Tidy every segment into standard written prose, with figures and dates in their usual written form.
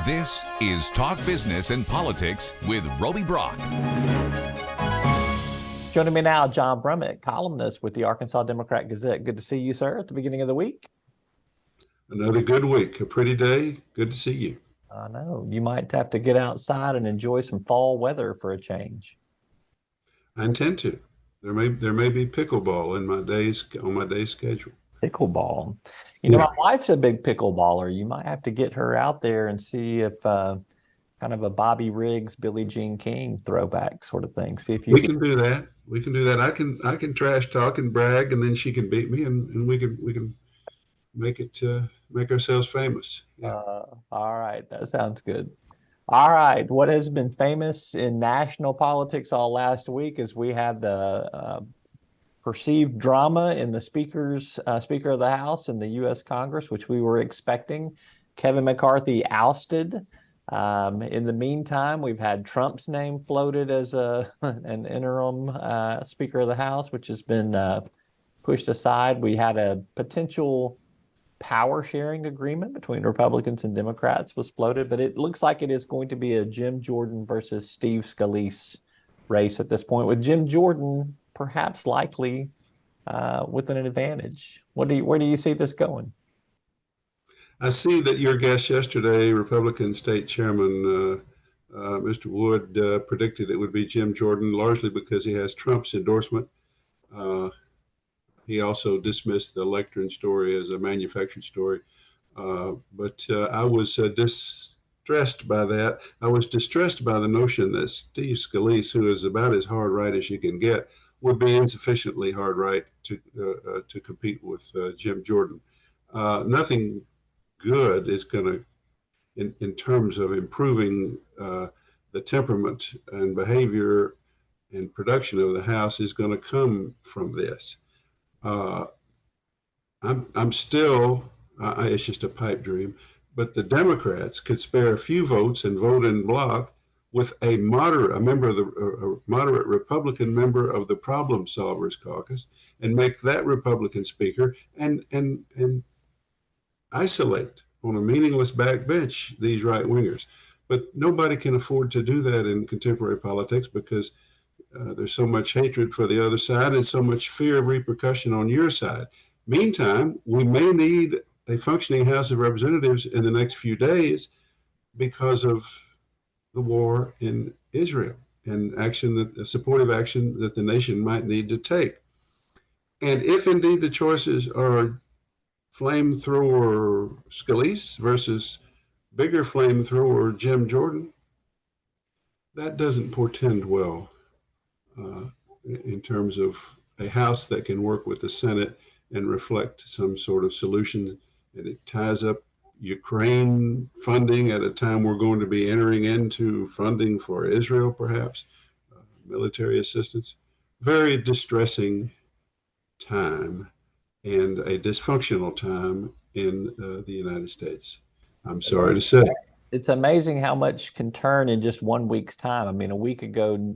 This is Talk Business and Politics with Roby Brock. Joining me now, John Brummett, columnist with the Arkansas Democrat-Gazette. Good to see you, sir, at the beginning of the week. Another good week, a pretty day. Good to see you. I know. You might have to get outside and enjoy some fall weather for a change. I intend to. There may be pickleball on my day's schedule. Pickleball. You know, my wife's a big pickleballer. You might have to get her out there and see if kind of a Bobby Riggs, Billie Jean King throwback sort of thing. See if you can do that. We can do that. I can trash talk and brag, and then she can beat me, and we can make ourselves famous. Yeah. All right, that sounds good. All right, what has been famous in national politics all last week is we had the perceived drama in the Speaker of the House in the U.S. Congress, which we were expecting. Kevin McCarthy ousted. In the meantime, we've had Trump's name floated as an interim Speaker of the House, which has been pushed aside. We had a potential power sharing agreement between Republicans and Democrats was floated, but it looks like it is going to be a Jim Jordan versus Steve Scalise race at this point, with Jim Jordan perhaps likely with an advantage. Where do you see this going? I see that your guest yesterday, Republican State Chairman Mr. Wood, predicted it would be Jim Jordan, largely because he has Trump's endorsement. He also dismissed the lectern story as a manufactured story. But I was distressed by that. I was distressed by the notion that Steve Scalise, who is about as hard right as you can get, would be insufficiently hard right to compete with Jim Jordan. Nothing good is going to, in terms of improving the temperament and behavior and production of the House, is going to come from this. I'm still, it's just a pipe dream, but the Democrats could spare a few votes and vote in bloc with a moderate Republican member of the Problem Solvers Caucus, and make that Republican speaker and isolate on a meaningless backbench these right wingers. But nobody can afford to do that in contemporary politics because there's so much hatred for the other side and so much fear of repercussion on your side. Meantime, we may need a functioning House of Representatives in the next few days because of the war in Israel and supportive action that the nation might need to take. And if indeed the choices are flamethrower Scalise versus bigger flamethrower Jim Jordan, that doesn't portend well in terms of a House that can work with the Senate and reflect some sort of solution. And it ties up Ukraine funding at a time we're going to be entering into funding for Israel, perhaps, military assistance. Very distressing time and a dysfunctional time in the United States, I'm sorry to say. It's amazing how much can turn in just 1 week's time. I mean, a week ago,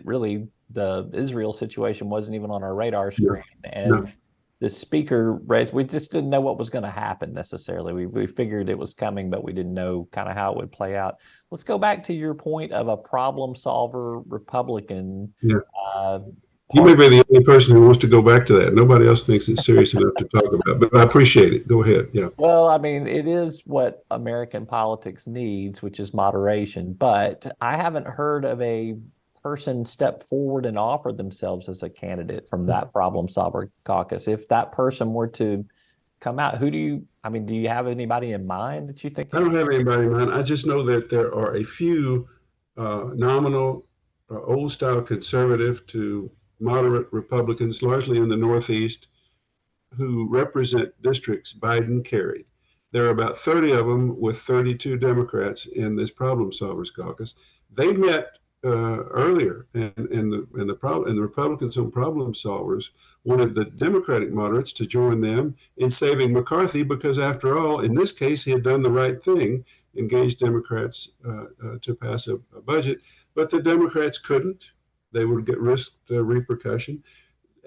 really, the Israel situation wasn't even on our radar screen. And the speaker race, we just didn't know what was going to happen necessarily. We figured it was coming, but we didn't know kind of how it would play out. Let's go back to your point of a problem solver Republican. Yeah. You may be the only person who wants to go back to that. Nobody else thinks it's serious enough to talk about, but I appreciate it. Go ahead. Yeah. Well, I mean, it is what American politics needs, which is moderation. But I haven't heard of a person step forward and offer themselves as a candidate from that problem solver caucus. If that person were to come out, do you have anybody in mind that you think? I don't have anybody in mind. I just know that there are a few nominal, old style conservative to moderate Republicans, largely in the Northeast, who represent districts Biden carried. There are about 30 of them with 32 Democrats in this problem solvers caucus. They met earlier, and the Republicans on problem solvers wanted the Democratic moderates to join them in saving McCarthy, because after all, in this case, he had done the right thing, engaged Democrats to pass a budget, but the Democrats couldn't. They would get risked repercussion.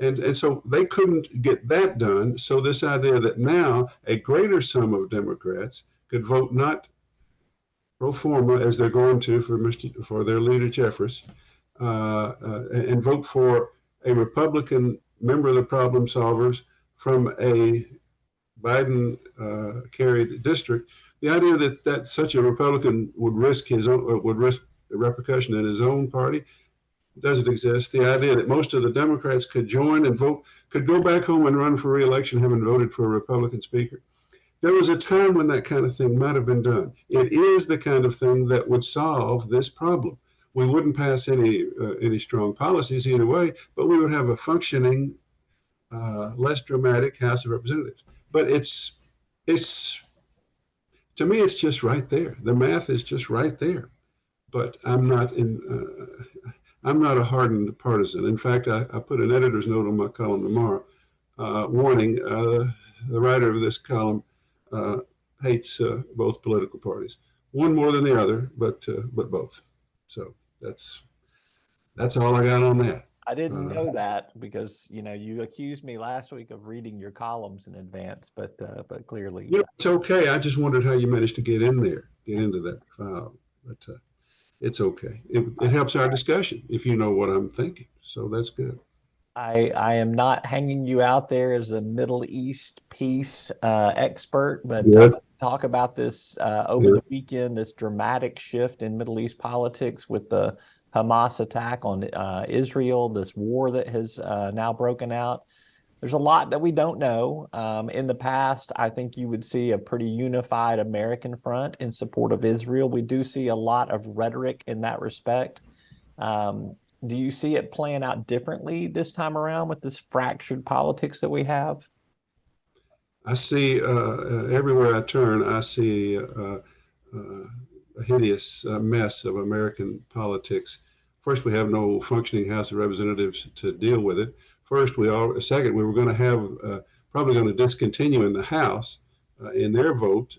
And so they couldn't get that done. So this idea that now a greater sum of Democrats could vote not pro forma, as they're going to for their leader Jeffers, and vote for a Republican member of the problem solvers from a Biden carried district, the idea that such a Republican would risk a repercussion in his own party doesn't exist. The idea that most of the Democrats could join and vote, could go back home and run for re-election having voted for a Republican speaker. There was a time when that kind of thing might have been done. It is the kind of thing that would solve this problem. We wouldn't pass any strong policies either way, but we would have a functioning, less dramatic House of Representatives. But it's to me, it's just right there. The math is just right there. But I'm not a hardened partisan. In fact, I put an editor's note on my column tomorrow, warning the writer of this column hates both political parties, one more than the other, but both. So that's all I got on that. I didn't know that because you accused me last week of reading your columns in advance, but clearly it's okay. I just wondered how you managed to get into that file, but it's okay. It helps our discussion if you know what I'm thinking. So that's good. I am not hanging you out there as a Middle East peace expert, but let's talk about this over the weekend, this dramatic shift in Middle East politics with the Hamas attack on Israel, this war that has now broken out. There's a lot that we don't know. In the past, I think you would see a pretty unified American front in support of Israel. We do see a lot of rhetoric in that respect. Do you see it playing out differently this time around with this fractured politics that we have? I see everywhere I turn, I see a hideous mess of American politics. First, we have no functioning House of Representatives to deal with it. Second, we were going to have probably going to discontinue in the House in their vote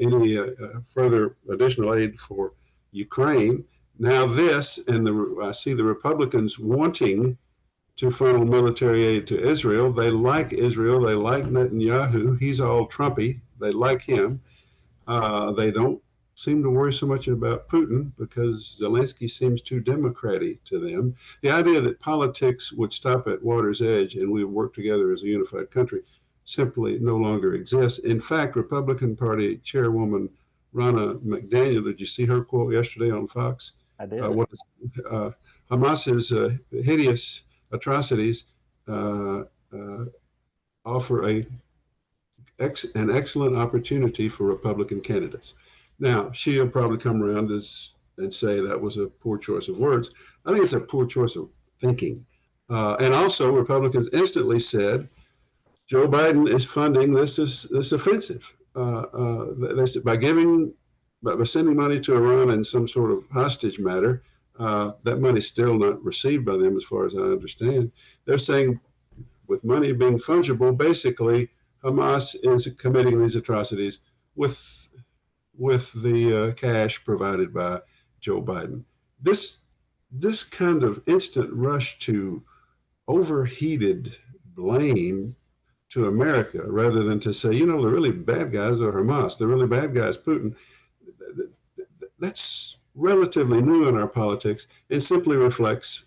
any further additional aid for Ukraine. Now this, and I see the Republicans wanting to funnel military aid to Israel. They like Israel. They like Netanyahu. He's all Trumpy. They like him. They don't seem to worry so much about Putin because Zelensky seems too democratic to them. The idea that politics would stop at water's edge and we would work together as a unified country simply no longer exists. In fact, Republican Party Chairwoman Ronna McDaniel, did you see her quote yesterday on Fox? I did. Hamas's hideous atrocities offer an excellent opportunity for Republican candidates. Now, she'll probably come around and say that was a poor choice of words. I think it's a poor choice of thinking. And also, Republicans instantly said, Joe Biden is funding this offensive. They said by sending money to Iran in some sort of hostage matter, that money's still not received by them as far as I understand. They're saying with money being fungible, basically Hamas is committing these atrocities with the cash provided by Joe Biden. This kind of instant rush to overheated blame to America rather than to say, the really bad guys are Hamas, the really bad guys Putin, that's relatively new in our politics and simply reflects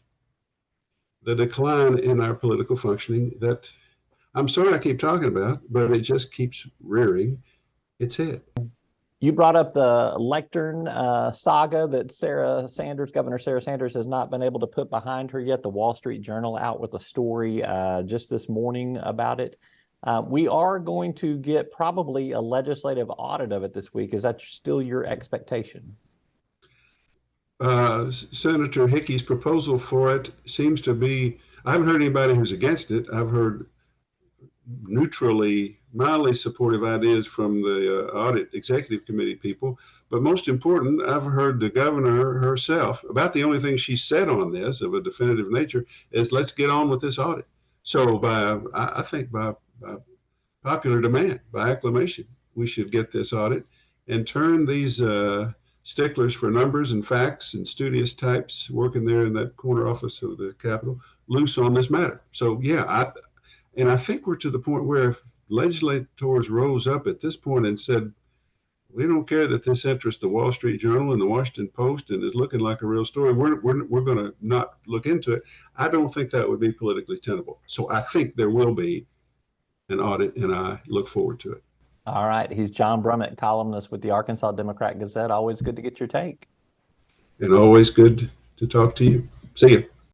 the decline in our political functioning that I'm sorry I keep talking about, but it just keeps rearing its head. You brought up the lectern saga that Governor Sarah Sanders has not been able to put behind her yet. The Wall Street Journal out with a story just this morning about it. We are going to get probably a legislative audit of it this week. Is that still your expectation? Senator Hickey's proposal for it seems to be, I haven't heard anybody who's against it. I've heard mildly supportive ideas from the Audit Executive Committee people. But most important, I've heard the governor herself, about the only thing she said on this of a definitive nature is let's get on with this audit. So I think by popular demand, by acclamation, we should get this audit and turn these sticklers for numbers and facts and studious types working there in that corner office of the Capitol loose on this matter. So yeah, I think we're to the point where if legislators rose up at this point and said, we don't care that this interests the Wall Street Journal and the Washington Post and is looking like a real story. We're going to not look into it. I don't think that would be politically tenable. So I think there will be an audit, and I look forward to it. All right. He's John Brummett, columnist with the Arkansas Democrat Gazette. Always good to get your take. And always good to talk to you. See you.